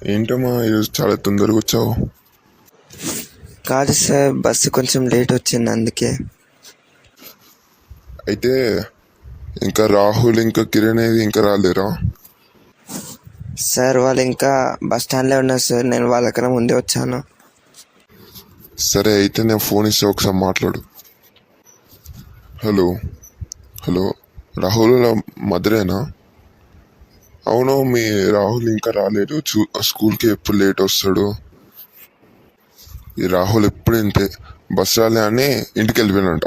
ఏంటమ్మా ఈరోజు చాలా తొందరగా వచ్చావు? కాదు సార్, బస్సు కొంచెం లేట్ వచ్చింది అందుకే. అయితే ఇంకా రాహుల్ ఇంకా కిరణ్ అనేది ఇంకా రాలేరా? సార్ వాళ్ళు ఇంకా బస్ స్టాండ్లో ఉన్నారు సార్, నేను వాళ్ళకన్నా ముందే వచ్చాను. సరే అయితే నేను ఫోన్ ఇస్తే ఒకసారి మాట్లాడు. హలో హలో, రాహుల్ మధురేనా? అవును, మీ రాహుల్ ఇంకా రాలేడు. స్కూల్కి ఎప్పుడు లేట్ వస్తాడు? ఈ రాహుల్ ఎప్పుడు ఇంతే, బస్ రాలే అని ఇంటికి వెళ్ళిపోయినంట.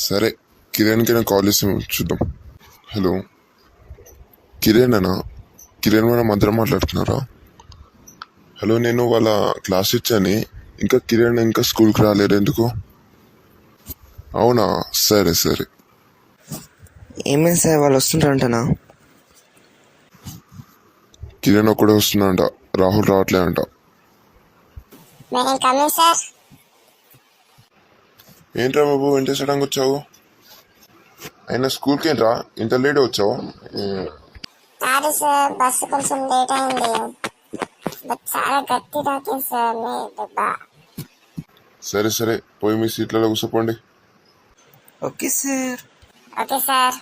సరే కిరణ్కి నేను కాల్ చేసి చూద్దాం. హలో కిరణ్ అనా? కిరణ్ మన మధ్య మాట్లాడుతున్నారా? హలో, నేను వాళ్ళ క్లాస్ ఇచ్చాని, ఇంకా కిరణ్ ఇంకా స్కూల్కి రాలేరు ఎందుకు? అవునా, సరే సరే. ఏమైంది సార్, వాళ్ళు వస్తుంటారంటనా? కిరణ్ ఒక్కడే వస్తున్నాడంట, రాహుల్ రావట్లే అంట. ఏంట్రా బాబు, ఏం చేసడానికి వచ్చావు? అయినా స్కూల్కి ఏంట్రా ఇంత లేట్ వచ్చావు? సారీ సార్, బస్సు కొంచెం లేట్ అయింది. బట్ చాలా గట్టి తాకింది సార్ మీ దెబ్బ. సరే సరే, పోయి మీ సీట్లలో కూర్చోపోండి. Okay sir. Okay sir.